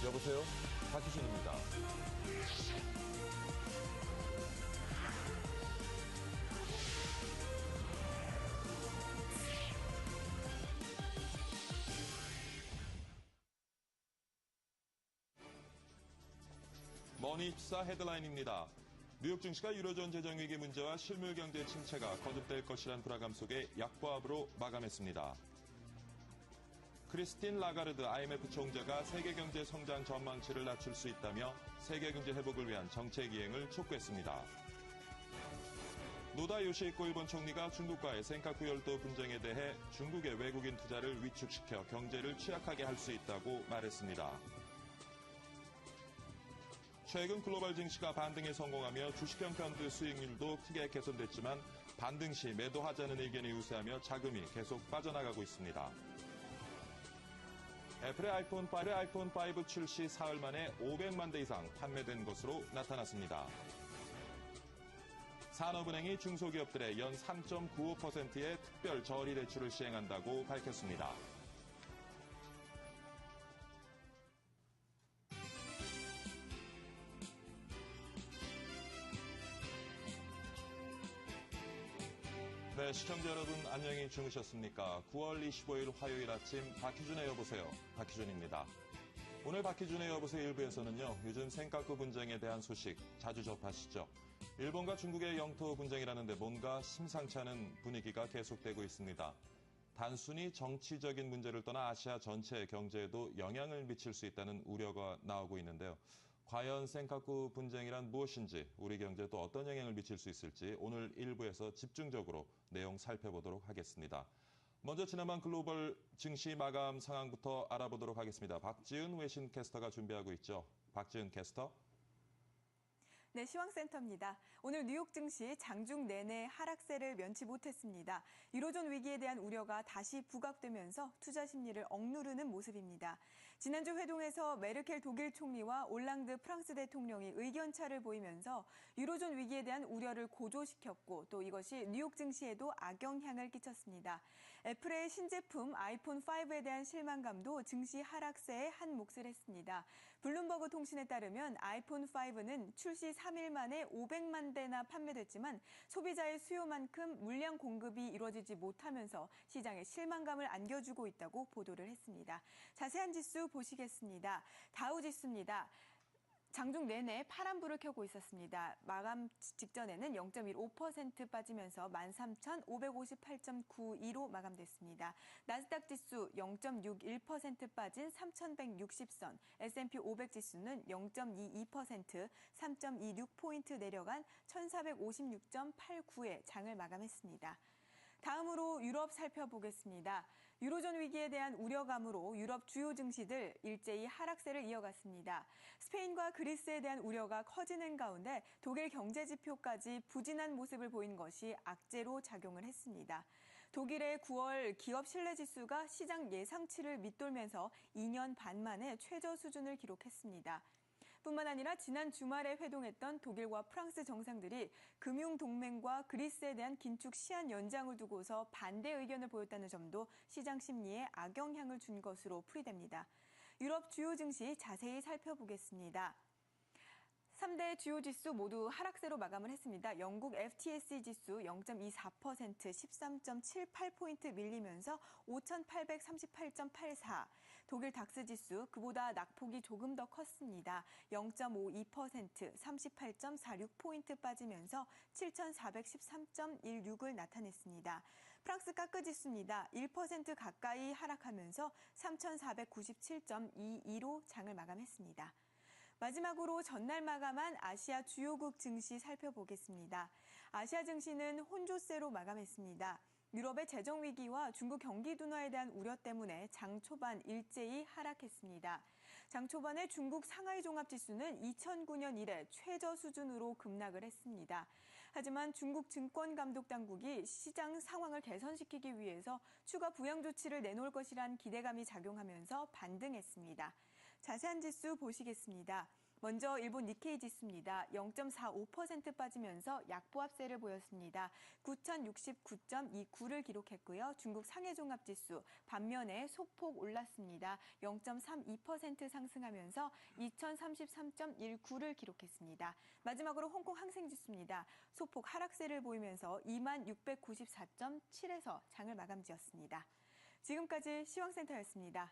여보세요? 박희준입니다. 머니투사 헤드라인입니다. 뉴욕 증시가 유로존 재정위기 문제와 실물 경제 침체가 거듭될 것이란 불안감 속에 약보합으로 마감했습니다. 크리스틴 라가르드 IMF 총재가 세계 경제 성장 전망치를 낮출 수 있다며 세계 경제 회복을 위한 정책 이행을 촉구했습니다. 노다 요시히코 일본 총리가 중국과의 센카쿠 열도 분쟁에 대해 중국의 외국인 투자를 위축시켜 경제를 취약하게 할 수 있다고 말했습니다. 최근 글로벌 증시가 반등에 성공하며 주식형 펀드 수익률도 크게 개선됐지만 반등 시 매도하자는 의견이 우세하며 자금이 계속 빠져나가고 있습니다. 애플의 아이폰 5 출시 사흘 만에 500만 대 이상 판매된 것으로 나타났습니다. 산업은행이 중소기업들의 연 3.95%의 특별 저리 대출을 시행한다고 밝혔습니다. 네, 시청자 여러분 안녕히 주무셨습니까? 9월 25일 화요일 아침 박희준의 여보세요. 박희준입니다. 오늘 박희준의 여보세요 1부에서는요. 요즘 센카쿠 분쟁에 대한 소식 자주 접하시죠? 일본과 중국의 영토 분쟁이라는데 뭔가 심상치 않은 분위기가 계속되고 있습니다. 단순히 정치적인 문제를 떠나 아시아 전체 경제에도 영향을 미칠 수 있다는 우려가 나오고 있는데요. 과연 센카쿠 분쟁이란 무엇인지, 우리 경제에 또 어떤 영향을 미칠 수 있을지 오늘 1부에서 집중적으로 내용 살펴보도록 하겠습니다. 먼저 지난밤 글로벌 증시 마감 상황부터 알아보도록 하겠습니다. 박지은 외신 캐스터가 준비하고 있죠. 박지은 캐스터. 네, 시황센터입니다. 오늘 뉴욕 증시 장중 내내 하락세를 면치 못했습니다. 유로존 위기에 대한 우려가 다시 부각되면서 투자 심리를 억누르는 모습입니다. 지난주 회동에서 메르켈 독일 총리와 올랑드 프랑스 대통령이 의견차를 보이면서 유로존 위기에 대한 우려를 고조시켰고 또 이것이 뉴욕 증시에도 악영향을 끼쳤습니다. 애플의 신제품 아이폰 5에 대한 실망감도 증시 하락세에 한 몫을 했습니다. 블룸버그 통신에 따르면 아이폰 5는 출시 3일 만에 500만 대나 판매됐지만 소비자의 수요만큼 물량 공급이 이루어지지 못하면서 시장에 실망감을 안겨주고 있다고 보도를 했습니다. 자세한 지수 보시겠습니다. 다우 지수입니다. 장중 내내 파란불을 켜고 있었습니다. 마감 직전에는 0.15% 빠지면서 13,558.92로 마감됐습니다. 나스닥 지수 0.61% 빠진 3,160선, S&P 500 지수는 0.22%, 3.26포인트 내려간 1,456.89에 장을 마감했습니다. 다음으로 유럽 살펴보겠습니다. 유로존 위기에 대한 우려감으로 유럽 주요 증시들 일제히 하락세를 이어갔습니다. 스페인과 그리스에 대한 우려가 커지는 가운데 독일 경제지표까지 부진한 모습을 보인 것이 악재로 작용을 했습니다. 독일의 9월 기업 신뢰지수가 시장 예상치를 밑돌면서 2년 반 만에 최저 수준을 기록했습니다. 뿐만 아니라 지난 주말에 회동했던 독일과 프랑스 정상들이 금융동맹과 그리스에 대한 긴축 시한 연장을 두고서 반대 의견을 보였다는 점도 시장 심리에 악영향을 준 것으로 풀이됩니다. 유럽 주요 증시 자세히 살펴보겠습니다. 3대 주요 지수 모두 하락세로 마감을 했습니다. 영국 FTSE 지수 0.24%, 13.78포인트 밀리면서 5,838.84. 독일 닥스 지수 그보다 낙폭이 조금 더 컸습니다. 0.52%, 38.46포인트 빠지면서 7,413.16을 나타냈습니다. 프랑스 까크 지수입니다. 1% 가까이 하락하면서 3,497.22로 장을 마감했습니다. 마지막으로 전날 마감한 아시아 주요국 증시 살펴보겠습니다. 아시아 증시는 혼조세로 마감했습니다. 유럽의 재정 위기와 중국 경기 둔화에 대한 우려 때문에 장 초반 일제히 하락했습니다. 장 초반에 중국 상하이 종합지수는 2009년 이래 최저 수준으로 급락을 했습니다. 하지만 중국 증권감독당국이 시장 상황을 개선시키기 위해서 추가 부양 조치를 내놓을 것이란 기대감이 작용하면서 반등했습니다. 자세한 지수 보시겠습니다. 먼저 일본 니케이 지수입니다. 0.45% 빠지면서 약보합세를 보였습니다. 9,069.29를 기록했고요. 중국 상해종합지수 반면에 소폭 올랐습니다. 0.32% 상승하면서 2,033.19를 기록했습니다. 마지막으로 홍콩 항생지수입니다. 소폭 하락세를 보이면서 2694.7에서 장을 마감지었습니다. 지금까지 시황센터였습니다.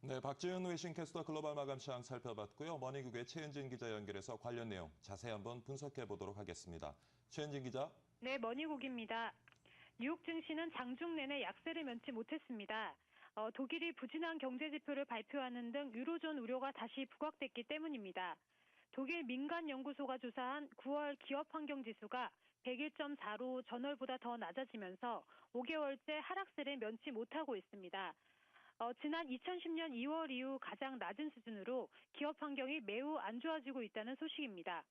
네, 박지은 외신캐스터 글로벌 마감 시황 살펴봤고요. 머니국의 최은진 기자 연결해서 관련 내용 자세히 한번 분석해 보도록 하겠습니다. 최은진 기자. 네, 머니국입니다. 뉴욕 증시는 장중 내내 약세를 면치 못했습니다. 독일이 부진한 경제 지표를 발표하는 등 유로존 우려가 다시 부각됐기 때문입니다. 독일 민간연구소가 조사한 9월 기업환경지수가 101.4로 전월보다 더 낮아지면서 5개월째 하락세를 면치 못하고 있습니다. 지난 2010년 2월 이후 가장 낮은 수준으로 기업 환경이 매우 안 좋아지고 있다는 소식입니다.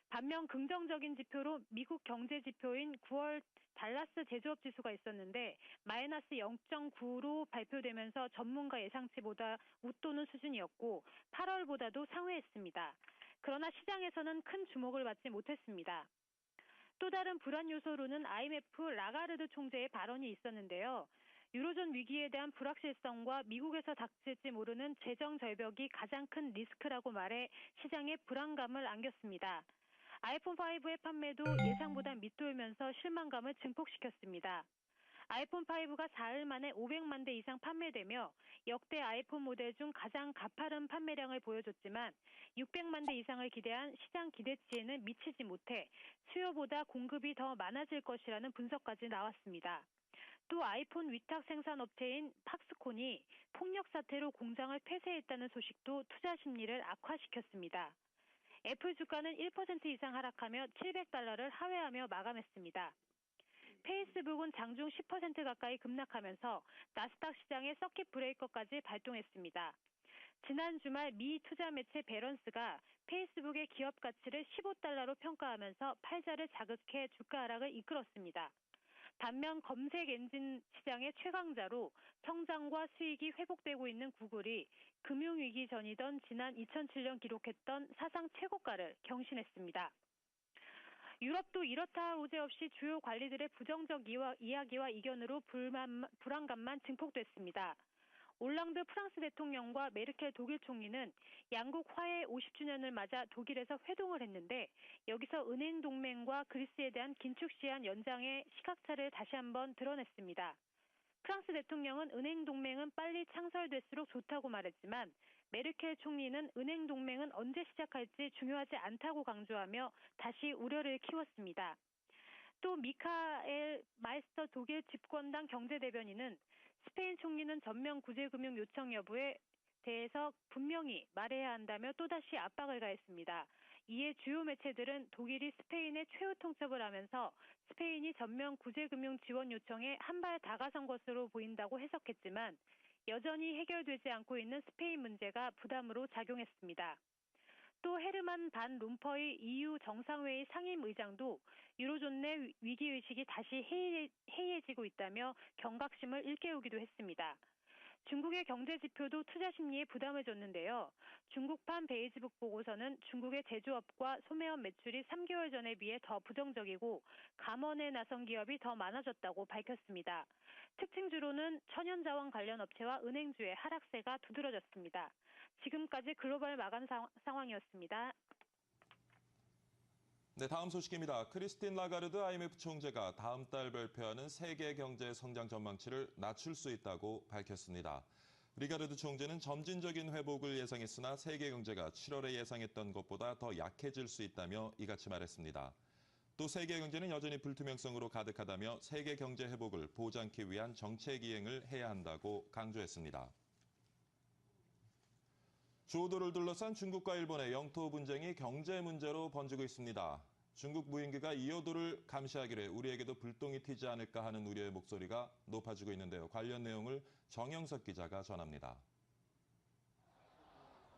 반면 긍정적인 지표로 미국 경제 지표인 9월 달라스 제조업 지수가 있었는데 마이너스 0.9로 발표되면서 전문가 예상치보다 웃도는 수준이었고 8월보다도 상회했습니다. 그러나 시장에서는 큰 주목을 받지 못했습니다. 또 다른 불안 요소로는 IMF 라가르드 총재의 발언이 있었는데요. 유로존 위기에 대한 불확실성과 미국에서 닥칠지 모르는 재정 절벽이 가장 큰 리스크라고 말해 시장에 불안감을 안겼습니다. 아이폰 5의 판매도 예상보다 밑돌면서 실망감을 증폭시켰습니다. 아이폰 5가 4일 만에 500만 대 이상 판매되며 역대 아이폰 모델 중 가장 가파른 판매량을 보여줬지만 600만 대 이상을 기대한 시장 기대치에는 미치지 못해 수요보다 공급이 더 많아질 것이라는 분석까지 나왔습니다. 또 아이폰 위탁 생산 업체인 팍스콘이 폭력 사태로 공장을 폐쇄했다는 소식도 투자 심리를 악화시켰습니다. 애플 주가는 1% 이상 하락하며 $700를 하회하며 마감했습니다. 페이스북은 장중 10% 가까이 급락하면서 나스닥 시장의 서킷 브레이커까지 발동했습니다. 지난 주말 미 투자 매체 배런스가 페이스북의 기업 가치를 $15로 평가하면서 팔자를 자극해 주가 하락을 이끌었습니다. 반면 검색 엔진 시장의 최강자로 성장과 수익이 회복되고 있는 구글이 금융위기 전이던 지난 2007년 기록했던 사상 최고가를 경신했습니다. 유럽도 이렇다 할 오제 없이 주요 관리들의 부정적 이야기와 이견으로 불안감만 증폭됐습니다. 올랑드 프랑스 대통령과 메르켈 독일 총리는 양국 화해 50주년을 맞아 독일에서 회동을 했는데 여기서 은행 동맹과 그리스에 대한 긴축 시한 연장의 시각차를 다시 한번 드러냈습니다. 프랑스 대통령은 은행 동맹은 빨리 창설될수록 좋다고 말했지만 메르켈 총리는 은행 동맹은 언제 시작할지 중요하지 않다고 강조하며 다시 우려를 키웠습니다. 또 미카엘 마이스터 독일 집권당 경제대변인은 스페인 총리는 전면 구제금융 요청 여부에 대해서 분명히 말해야 한다며 또다시 압박을 가했습니다. 이에 주요 매체들은 독일이 스페인의 최후 통첩을 하면서 스페인이 전면 구제금융 지원 요청에 한 발 다가선 것으로 보인다고 해석했지만 여전히 해결되지 않고 있는 스페인 문제가 부담으로 작용했습니다. 또 헤르만 반 롬퍼이 EU 정상회의 상임의장도 유로존 내 위기의식이 다시 해이해지고 있다며 경각심을 일깨우기도 했습니다. 중국의 경제 지표도 투자 심리에 부담을 줬는데요. 중국판 베이지북 보고서는 중국의 제조업과 소매업 매출이 3개월 전에 비해 더 부정적이고 감원에 나선 기업이 더 많아졌다고 밝혔습니다. 특징주로는 천연자원 관련 업체와 은행주의 하락세가 두드러졌습니다. 지금까지 글로벌 마감 상황이었습니다. 네, 다음 소식입니다. 크리스틴 라가르드 IMF 총재가 다음 달 발표하는 세계 경제 성장 전망치를 낮출 수 있다고 밝혔습니다. 라가르드 총재는 점진적인 회복을 예상했으나 세계 경제가 7월에 예상했던 것보다 더 약해질 수 있다며 이같이 말했습니다. 또 세계 경제는 여전히 불투명성으로 가득하다며 세계 경제 회복을 보장하기 위한 정책 이행을 해야 한다고 강조했습니다. 조도를 둘러싼 중국과 일본의 영토 분쟁이 경제 문제로 번지고 있습니다. 중국 무인기가 이어도를 감시하기로 해 우리에게도 불똥이 튀지 않을까 하는 우려의 목소리가 높아지고 있는데요. 관련 내용을 정영석 기자가 전합니다.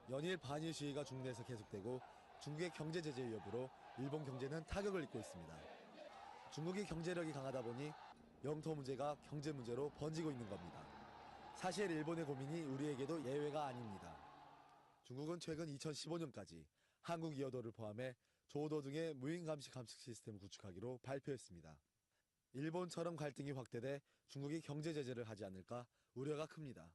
연일 반일 시위가 중국내에서 계속되고 중국의 경제 제재 여부로 일본 경제는 타격을 입고 있습니다. 중국이 경제력이 강하다 보니 영토 문제가 경제 문제로 번지고 있는 겁니다. 사실 일본의 고민이 우리에게도 예외가 아닙니다. 중국은 최근 2015년까지 한국 이어도를 포함해 조도 등의 무인 감시 감축 시스템을 구축하기로 발표했습니다. 일본처럼 갈등이 확대돼 중국이 경제 제재를 하지 않을까 우려가 큽니다.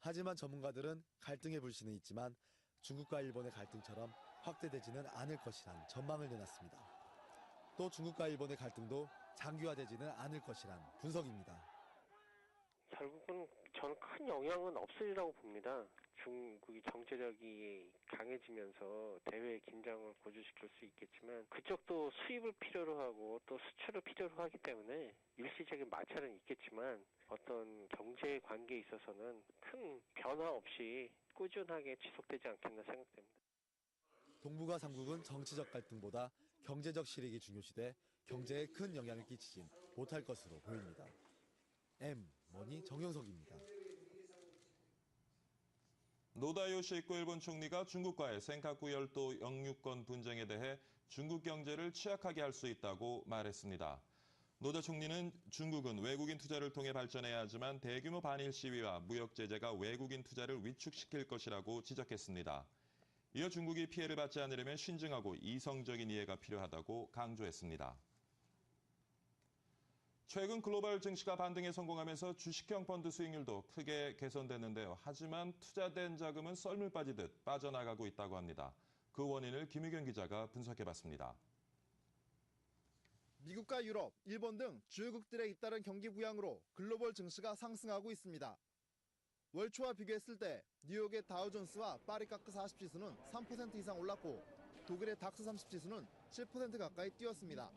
하지만 전문가들은 갈등의 불씨는 있지만 중국과 일본의 갈등처럼 확대되지는 않을 것이란 전망을 내놨습니다. 또 중국과 일본의 갈등도 장기화되지는 않을 것이란 분석입니다. 결국은 저는 큰 영향은 없으리라고 봅니다. 중국이 경제력이 강해지면서 대외 긴장을 고조시킬 수 있겠지만 그쪽도 수입을 필요로 하고 또 수출을 필요로 하기 때문에 일시적인 마찰은 있겠지만 어떤 경제 관계에 있어서는 큰 변화 없이 꾸준하게 지속되지 않겠나 생각됩니다. 동북아 3국은 정치적 갈등보다 경제적 실익이 중요시돼 경제에 큰 영향을 끼치진 못할 것으로 보입니다. 머니 정영석입니다. 노다 요시히코 일본 총리가 중국과의 센카쿠 열도 영유권 분쟁에 대해 중국 경제를 취약하게 할 수 있다고 말했습니다. 노다 총리는 중국은 외국인 투자를 통해 발전해야 하지만 대규모 반일 시위와 무역 제재가 외국인 투자를 위축시킬 것이라고 지적했습니다. 이어 중국이 피해를 받지 않으려면 신중하고 이성적인 이해가 필요하다고 강조했습니다. 최근 글로벌 증시가 반등에 성공하면서 주식형 펀드 수익률도 크게 개선됐는데요. 하지만 투자된 자금은 썰물 빠지듯 빠져나가고 있다고 합니다. 그 원인을 김유경 기자가 분석해봤습니다. 미국과 유럽, 일본 등 주요국들의 잇따른 경기 부양으로 글로벌 증시가 상승하고 있습니다. 월 초와 비교했을 때 뉴욕의 다우존스와 파리카크 40 지수는 3% 이상 올랐고 독일의 닥스 30 지수는 7% 가까이 뛰었습니다.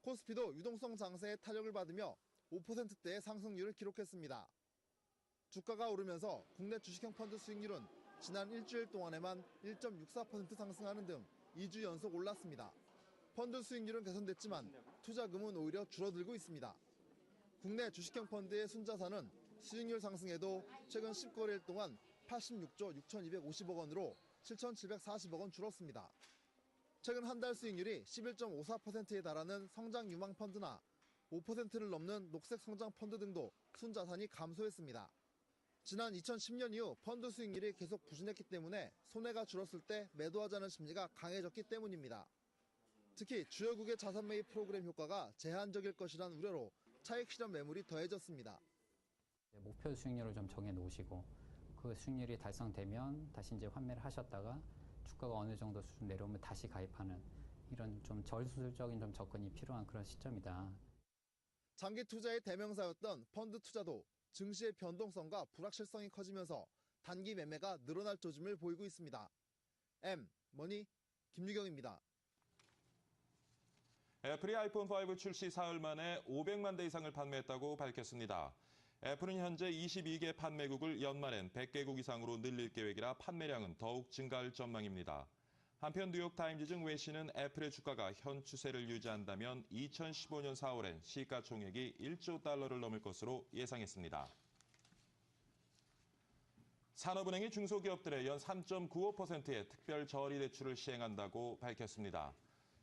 코스피도 유동성 장세의 타격을 받으며 5%대의 상승률을 기록했습니다. 주가가 오르면서 국내 주식형 펀드 수익률은 지난 일주일 동안에만 1.64% 상승하는 등 2주 연속 올랐습니다. 펀드 수익률은 개선됐지만 투자금은 오히려 줄어들고 있습니다. 국내 주식형 펀드의 순자산은 수익률 상승에도 최근 10거래일 동안 86조 6,250억 원으로 7,740억 원 줄었습니다. 최근 한 달 수익률이 11.54%에 달하는 성장 유망 펀드나 5%를 넘는 녹색 성장 펀드 등도 순자산이 감소했습니다. 지난 2010년 이후 펀드 수익률이 계속 부진했기 때문에 손해가 줄었을 때 매도하자는 심리가 강해졌기 때문입니다. 특히 주요국의 자산 매입 프로그램 효과가 제한적일 것이란 우려로 차익 실현 매물이 더해졌습니다. 목표 수익률을 좀 정해 놓으시고 그 수익률이 달성되면 다시 이제 환매를 하셨다가 주가가 어느 정도 수준 내려오면 다시 가입하는 이런 좀 저수술적인 좀 접근이 필요한 그런 시점이다. 장기 투자의 대명사였던 펀드 투자도 증시의 변동성과 불확실성이 커지면서 단기 매매가 늘어날 조짐을 보이고 있습니다. 머니 김유경입니다. 애플이 아이폰 5 출시 사흘 만에 500만 대 이상을 판매했다고 밝혔습니다. 애플은 현재 22개 판매국을 연말엔 100개국 이상으로 늘릴 계획이라 판매량은 더욱 증가할 전망입니다. 한편 뉴욕타임즈 등 외신은 애플의 주가가 현 추세를 유지한다면 2015년 4월엔 시가총액이 1조 달러를 넘을 것으로 예상했습니다. 산업은행이 중소기업들의 연 3.95%의 특별 저리 대출을 시행한다고 밝혔습니다.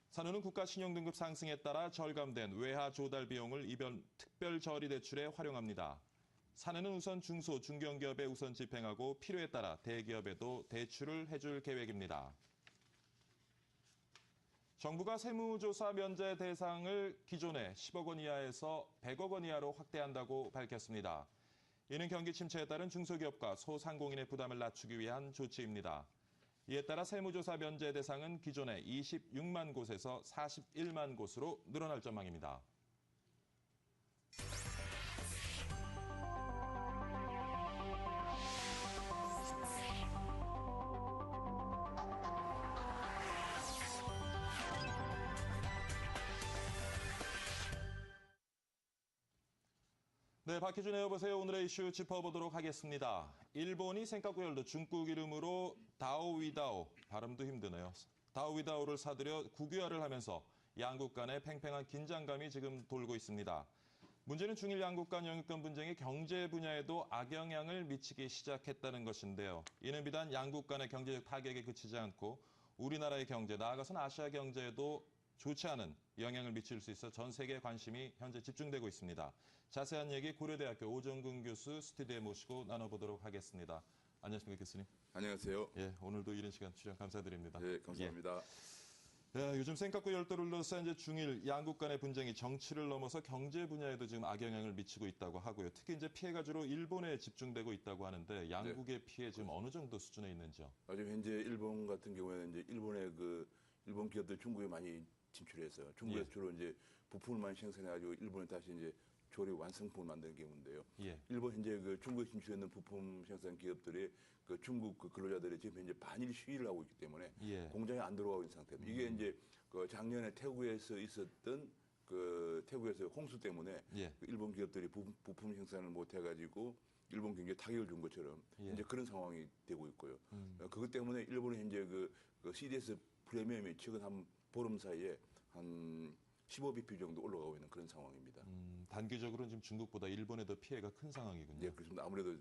산은은 국가 신용등급 상승에 따라 절감된 외화 조달 비용을 이번 특별 저리 대출에 활용합니다. 산은은 우선 중소, 중견기업에 우선 집행하고 필요에 따라 대기업에도 대출을 해줄 계획입니다. 정부가 세무조사 면제 대상을 기존의 10억 원 이하에서 100억 원 이하로 확대한다고 밝혔습니다. 이는 경기 침체에 따른 중소기업과 소상공인의 부담을 낮추기 위한 조치입니다. 이에 따라 세무조사 면제 대상은 기존의 26만 곳에서 41만 곳으로 늘어날 전망입니다. 네, 박희준의 여보세요. 오늘의 이슈 짚어보도록 하겠습니다. 일본이 센카쿠 열도 중국 이름으로 다오위다오, 발음도 힘드네요. 다오위다오를 사들여 국유화를 하면서 양국 간의 팽팽한 긴장감이 지금 돌고 있습니다. 문제는 중일 양국 간 영유권 분쟁이 경제 분야에도 악영향을 미치기 시작했다는 것인데요. 이는 비단 양국 간의 경제적 타격에 그치지 않고 우리나라의 경제, 나아가서는 아시아 경제에도 좋지 않은 영향을 미칠 수 있어 전 세계의 관심이 현재 집중되고 있습니다. 자세한 얘기 고려대학교 오정근 교수 스튜디오에 모시고 나눠보도록 하겠습니다. 안녕하십니까, 교수님. 안녕하세요. 예, 오늘도 이른 시간 출연 감사드립니다. 네, 감사합니다. 예, 요즘 센카쿠 열도를 둘러싼 이제 중일 양국 간의 분쟁이 정치를 넘어서 경제 분야에도 지금 악영향을 미치고 있다고 하고요. 특히 이제 피해가 주로 일본에 집중되고 있다고 하는데 양국의 피해 지금 어느 정도 수준에 있는지요? 지금 현재 일본 같은 경우에는 이제 일본 기업들 중국에 많이 진출해서 중국에서 예. 주로 이제 부품을 많이 생산해가지고 일본에 다시 이제 조립 완성품을 만드는 경우인데요. 예. 일본 현재 그 중국에 진출했는 부품 생산 기업들이 그 중국 그 근로자들이 지금 현재 반일 시위를 하고 있기 때문에 예. 공장에 안 들어가고 있는 상태입니다. 이게 이제 그 작년에 태국에서 있었던 그 태국에서 홍수 때문에 예. 그 일본 기업들이 부품 생산을 못 해가지고 일본 경기에 타격을 준 것처럼 예. 이제 그런 상황이 되고 있고요. 그것 때문에 일본은 현재 그 CDS 프리미엄이 최근 한 보름 사이에 한 15bp 정도 올라가고 있는 그런 상황입니다. 단기적으로는 지금 중국보다 일본에 더 피해가 큰 상황이군요. 네, 그렇습니다. 아무래도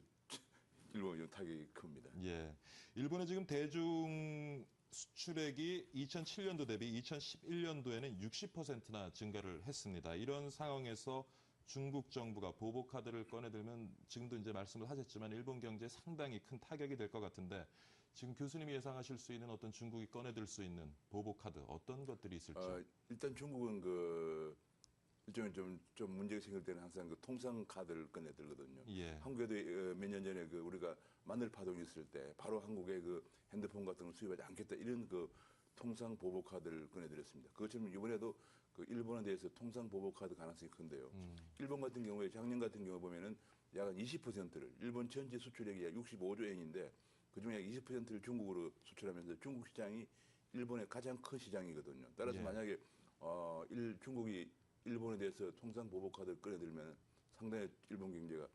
일본이 좀 타격이 큽니다. 예. 일본의 지금 대중 수출액이 2007년도 대비 2011년도에는 60%나 증가를 했습니다. 이런 상황에서 중국 정부가 보복카드를 꺼내들면 지금도 이제 말씀을 하셨지만 일본 경제에 상당히 큰 타격이 될 것 같은데 지금 교수님이 예상하실 수 있는 어떤 중국이 꺼내들 수 있는 보복카드 어떤 것들이 있을지? 일단 중국은 그 일종의 좀 문제가 생길 때는 항상 그 통상 카드를 꺼내들거든요. 예. 한국에도 몇 년 전에 그 우리가 마늘 파동이 있을 때 바로 한국에 그 핸드폰 같은 걸 수입하지 않겠다 이런 그 통상 보복 카드를 꺼내드렸습니다. 그것처럼 이번에도 그 일본에 대해서 통상 보복 카드 가능성이 큰데요. 일본 같은 경우에 작년 같은 경우 보면은 약 20%를 일본 전체 수출액이 약 65조 엔인데 그중에 약 20%를 중국으로 수출하면서 중국 시장이 일본의 가장 큰 시장이거든요. 따라서 예. 만약에 중국이 일본에 대해서 통상 보복 카드를 꺼내들면 상당히 일본 경제가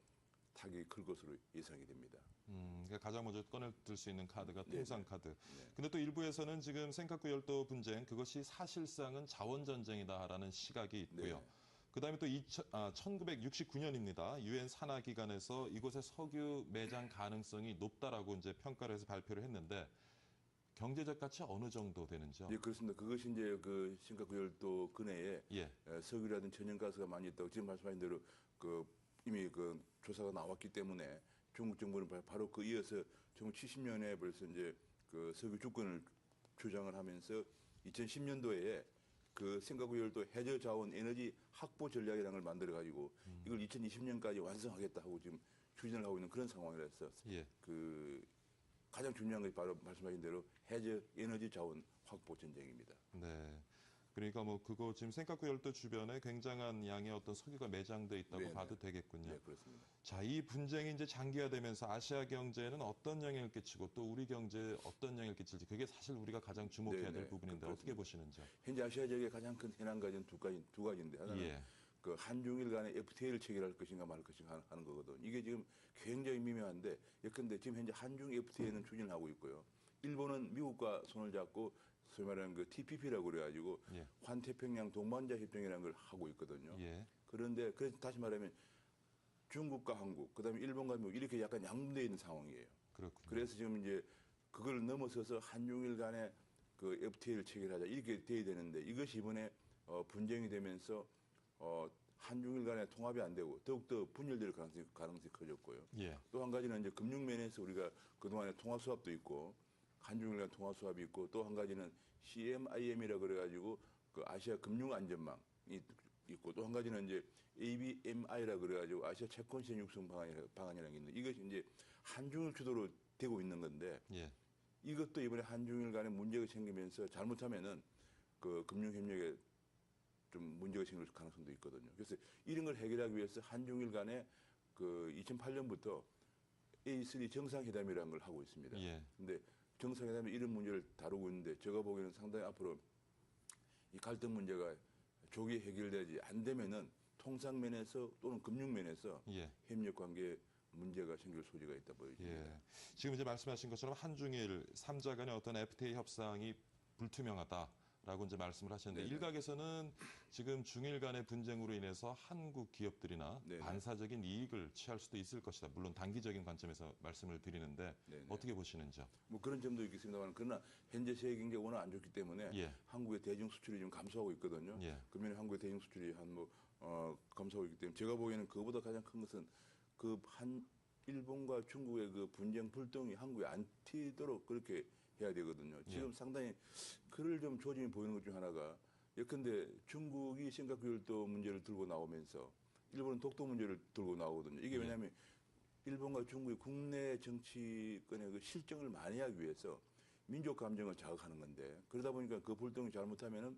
타격이 클 것으로 예상이 됩니다. 그러니까 가장 먼저 꺼내들 수 있는 카드가 네, 통상 카드. 근데 또 일부에서는 지금 센카쿠 열도 분쟁 그것이 사실상은 자원 전쟁이다라는 시각이 있고요. 네. 그다음에 또 1969년입니다. 유엔 산하 기관에서 이곳에 석유 매장 가능성이 높다라고 이제 평가를 해서 발표를 했는데 경제적 가치 어느 정도 되는지요? 예, 그렇습니다. 그것이 이제 그 신카쿠 열도 근해에 예. 석유라든 천연가스가 많이 있다고 지금 말씀하신 대로 그 이미 그 조사가 나왔기 때문에 중국 정부는 바로 그 이어서 1970년에 벌써 이제 그 석유 주권을 주장을 하면서 2010년도에 그 신카쿠 열도 해저 자원 에너지 확보 전략이라는 걸 만들어 가지고 이걸 2020년까지 완성하겠다 하고 지금 추진을 하고 있는 그런 상황이라서 예. 그 가장 중요한 것이 바로 말씀하신 대로 해저 에너지 자원 확보 전쟁입니다. 네. 그러니까 뭐 그거 지금 센카쿠 열도 주변에 굉장한 양의 어떤 석유가 매장돼 있다고 네네. 봐도 되겠군요. 네, 그렇습니다. 자, 이 분쟁이 이제 장기화되면서 아시아 경제에는 어떤 영향을 끼치고 또 우리 경제에 어떤 영향을 끼칠지 그게 사실 우리가 가장 주목해야 될 네네. 부분인데 어떻게 보시는지요? 현재 아시아 지역의 가장 큰 현안 과제는 두 가지인데 하나는 예. 그 한중일 간의 FTA를 체결할 것인가 말 것인가 하는 거거든. 이게 지금 굉장히 미묘한데 예컨대 지금 현재 한중 FTA는 추진을 하고 있고요. 일본은 미국과 손을 잡고 소위 말하는 그 TPP라고 그래가지고 예. 환태평양 동반자 협정이라는 걸 하고 있거든요. 예. 그런데 그래서 다시 말하면 중국과 한국, 그다음에 일본과 미국 이렇게 약간 양분되어 있는 상황이에요. 그렇군요. 그래서 지금 이제 그걸 넘어서서 한중일 간의 그 FTA를 체결하자 이렇게 돼야 되는데 이것이 이번에 분쟁이 되면서 한중일 간의 통합이 안 되고 더욱더 분열될 가능성이 커졌고요. 예. 또 한 가지는 이제 금융면에서 우리가 그동안에 통화 수합도 있고 한중일 간 통화 수합이 있고 또 한 가지는 CMIM이라 그래가지고 그 아시아 금융 안전망이 있고 또 한 가지는 이제 ABMI라 그래가지고 아시아 채권 시장 육성 방안이라는 게 있는데 이것이 이제 한중일 주도로 되고 있는 건데 예. 이것도 이번에 한중일 간에 문제가 생기면서 잘못하면은 그 금융협력에 좀 문제가 생길 가능성도 있거든요. 그래서 이런 걸 해결하기 위해서 한중일 간에 그 2008년부터 A3 정상회담이라는 걸 하고 있습니다. 예. 근데 정상회담이 이런 문제를 다루고 있는데 제가 보기에는 상당히 앞으로 이 갈등 문제가 조기 해결되지 안 되면은 통상면에서 또는 금융면에서 예. 협력 관계에 문제가 생길 소지가 있다 보여집니다. 예. 지금 이제 말씀하신 것처럼 한중일 3자 간의 어떤 FTA 협상이 불투명하다라고 이제 말씀을 하셨는데 네네. 일각에서는 지금 중일 간의 분쟁으로 인해서 한국 기업들이나 네네. 반사적인 이익을 취할 수도 있을 것이다. 물론 단기적인 관점에서 말씀을 드리는데 네네. 어떻게 보시는지요? 뭐 그런 점도 있겠습니다만 그러나 현재 세계 경제가 워낙 안 좋기 때문에 예. 한국의 대중 수출이 좀 감소하고 있거든요. 예. 그러면 한국의 대중 수출이 감소하고 있기 때문에 제가 보기에는 그거보다 가장 큰 것은 그 일본과 중국의 그 분쟁 불똥이 한국에 안 튀도록 그렇게 해야 되거든요. 지금 상당히 그럴 좀 조짐이 보이는 것 중 하나가 예컨대 중국이尖閣교류도 문제를 들고 나오면서 일본은 독도 문제를 들고 나오거든요. 이게 왜냐하면 일본과 중국이 국내 정치권의 그 실정을 만회하기 위해서 민족 감정을 자극하는 건데 그러다 보니까 그 불똥이 잘못하면은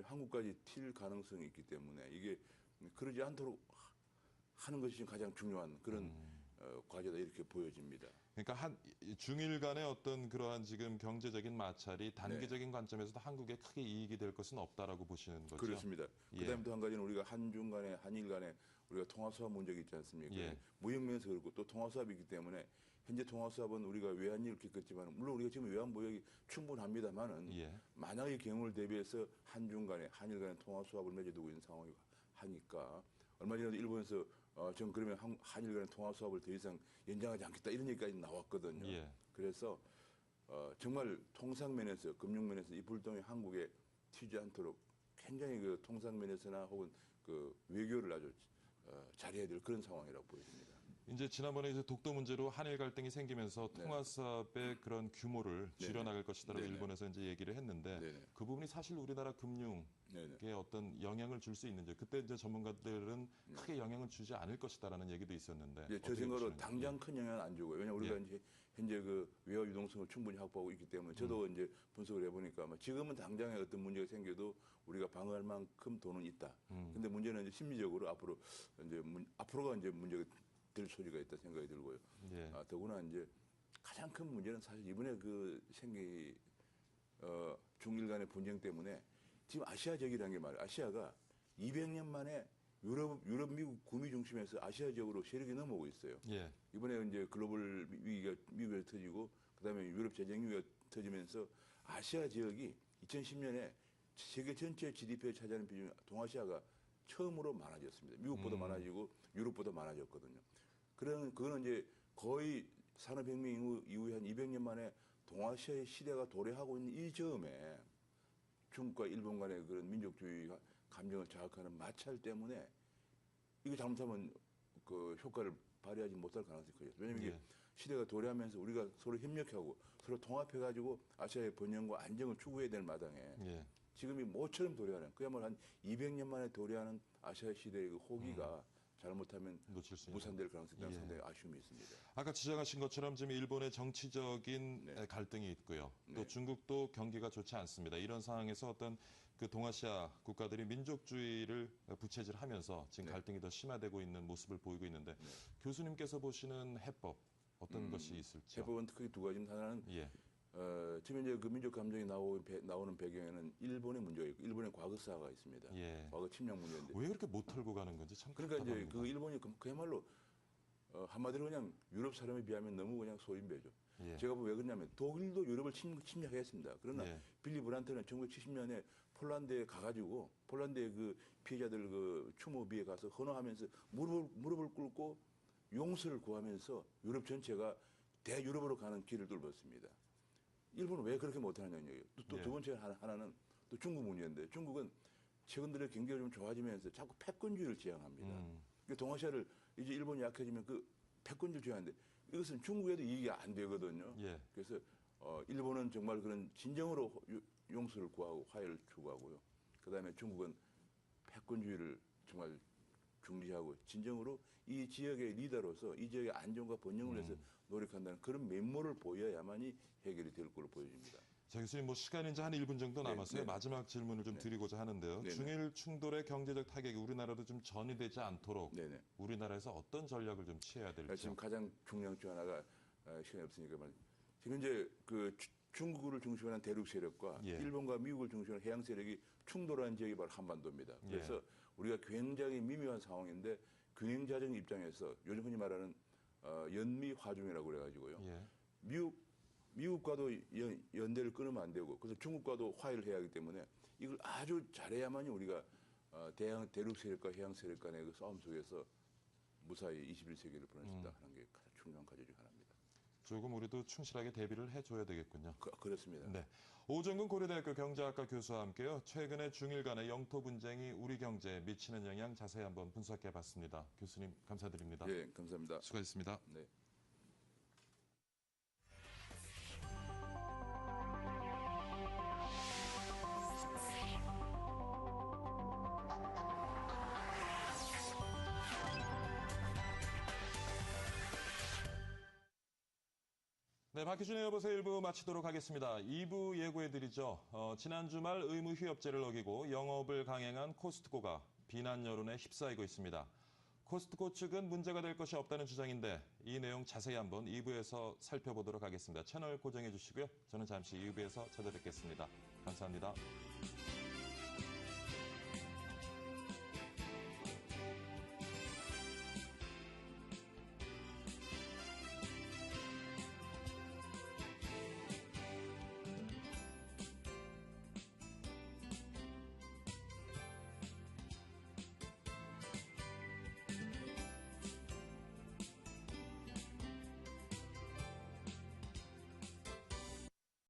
한국까지 튈 가능성이 있기 때문에 이게 그러지 않도록 하는 것이 가장 중요한 그런 과제다 이렇게 보여집니다. 그러니까 중일 간의 어떤 그러한 지금 경제적인 마찰이 단기적인 관점에서도 한국에 크게 이익이 될 것은 없다라고 보시는 거죠. 그렇습니다. 예. 그다음에 또 한 가지는 우리가 한중 간에 한일 간에 우리가 통화수합 문제가 있지 않습니까? 예. 무역면에서 그렇고 또 통화수합이 있기 때문에 현재 통화수합은 우리가 외환위를 겪었지만 물론 우리가 지금 외환무역이 충분합니다만은 예. 만약의 경우를 대비해서 한중 간에 한일 간에 통화수합을 맺어두고 있는 상황이 하니까 얼마 전에도 일본에서 전 그러면 한일 간의 통화수합을 더 이상 연장하지 않겠다 이런 얘기까지 나왔거든요. 예. 그래서 정말 통상면에서 금융면에서 이 불똥이 한국에 튀지 않도록 굉장히 그 통상면에서나 혹은 그 외교를 아주 잘해야 될 그런 상황이라고 보여집니다. 이제 지난번에 이제 독도 문제로 한일 갈등이 생기면서 통화수합의 그런 규모를 줄여나갈 것이다라고 네네. 일본에서 이제 얘기를 했는데 네네. 그 부분이 사실 우리나라 금융에 네네. 어떤 영향을 줄 수 있는지 그때 이제 전문가들은 크게 영향을 주지 않을 것이다라는 얘기도 있었는데 예, 저 어떻게 생각으로 보시는지. 당장 큰 영향은 안 주고요. 왜냐하면 우리가 예. 이제 현재 그 외화 유동성을 충분히 확보하고 있기 때문에 저도 이제 분석을 해보니까 아마 지금은 당장에 어떤 문제가 생겨도 우리가 방어할 만큼 돈은 있다. 근데 문제는 이제 심리적으로 앞으로가 이제 문제가 될 소리가 있다 생각이 들고요. 예. 더구나 이제 가장 큰 문제는 사실 이번에 그 중일 간의 분쟁 때문에 지금 아시아 적이라는 게 말이에요. 아시아가 200년 만에 유럽, 미국 구미 중심에서 아시아 지역으로 세력이 넘어오고 있어요. 예. 이번에 이제 글로벌 위기가 미국에 터지고 그다음에 유럽 재정 위기가 터지면서 아시아 지역이 2010년에 세계 전체 GDP에 차지하는 비중이 동아시아가 처음으로 많아졌습니다. 미국보다 많아지고 유럽보다 많아졌거든요. 그거는 이제 거의 산업혁명 이후에 한 200년 만에 동아시아의 시대가 도래하고 있는 이 즈음에 중국과 일본 간의 그런 민족주의 감정을 자극하는 마찰 때문에 이거 잘못하면 그 효과를 발휘하지 못할 가능성이 커요. 왜냐하면 이게 시대가 도래하면서 우리가 서로 협력하고 서로 통합해가지고 아시아의 번영과 안정을 추구해야 될 마당에 지금이 모처럼 도래하는 그야말로 한 200년 만에 도래하는 아시아 시대의 그 호기가 잘못하면 놓칠 수 있는. 무산될 가능성이 있다는 상당히 아쉬움이 있습니다. 아까 지적하신 것처럼 지금 일본의 정치적인 갈등이 있고요. 또 중국도 경기가 좋지 않습니다. 이런 상황에서 어떤 그 동아시아 국가들이 민족주의를 부채질하면서 지금 갈등이 더 심화되고 있는 모습을 보이고 있는데 교수님께서 보시는 해법 어떤 것이 있을지요? 해법은 크게 두 가지입니다. 하나는 지금 이제 그 민족 감정이 나오는 배경에는 일본의 문제가 있고 일본의 과거사가 있습니다. 과거 침략 문제인데 왜 그렇게 못 털고 가는 건지 참 그러니까 이제 답답합니다. 그 일본이 그야말로 한마디로 그냥 유럽 사람에 비하면 너무 그냥 소인배죠. 제가 왜 그러냐면 독일도 유럽을 침략했습니다. 그러나 빌리 브란트는 1970년에 폴란드에 가가지고 폴란드의 그 피해자들 그 추모비에 가서 헌화하면서 무릎을 꿇고 용서를 구하면서 유럽 전체가 대유럽으로 가는 길을 뚫었습니다. 일본은 왜 그렇게 못하느냐 얘기예요. 또 두 번째 하나는 또 중국 문제인데 중국은 최근 들어 경기가 좀 좋아지면서 자꾸 패권주의를 지향합니다. 그러니까 동아시아를 이제 일본이 약해지면 그 패권주의를 지향하는데 이것은 중국에도 이익이 안 되거든요. 그래서 일본은 정말 그런 진정으로 용서를 구하고 화해를 추구하고요. 그다음에 중국은 패권주의를 정말 중지하고 진정으로 이 지역의 리더로서 이 지역의 안정과 번영을 위해서 노력한다는 그런 면모를 보여야만이 해결이 될 걸로 보여집니다. 자, 교수님 뭐 시간이 이제 한 1분 정도 남았어요. 마지막 질문을 좀 드리고자 하는데요. 중일 충돌의 경제적 타격이 우리나라도 좀 전이되지 않도록 우리나라에서 어떤 전략을 좀 취해야 될지요? 지금 가장 중요한 중 하나가 시간이 없으니까 지금 이제 그 중국을 중심으로 한 대륙 세력과 일본과 미국을 중심으로 해양 세력이 충돌하는 지역이 바로 한반도입니다. 그래서 우리가 굉장히 미묘한 상황인데 균형자적 입장에서 요즘 흔히 말하는 연미 화중이라고 그래가지고요. 미국과도 연대를 끊으면 안 되고 그래서 중국과도 화해를 해야 하기 때문에 이걸 아주 잘해야만이 우리가 대륙 세력과 해양 세력 간의 그 싸움 속에서 무사히 21세기를 보낼 수 있다 하는 게 가장 중요한 과제 중 하나입니다. 조금 우리도 충실하게 대비를 해줘야 되겠군요. 그렇습니다. 네. 오정근 고려대학교 경제학과 교수와 함께요. 최근의 중일 간의 영토 분쟁이 우리 경제에 미치는 영향 자세히 한번 분석해봤습니다. 교수님 감사드립니다. 예, 감사합니다. 수고하셨습니다. 네. 네, 박희준의 여보세요 1부 마치도록 하겠습니다. 2부 예고해드리죠. 지난 주말 의무 휴업제를 어기고 영업을 강행한 코스트코가 비난 여론에 휩싸이고 있습니다. 코스트코 측은 문제가 될 것이 없다는 주장인데 이 내용 자세히 한번 2부에서 살펴보도록 하겠습니다. 채널 고정해 주시고요. 저는 잠시 2부에서 찾아뵙겠습니다. 감사합니다.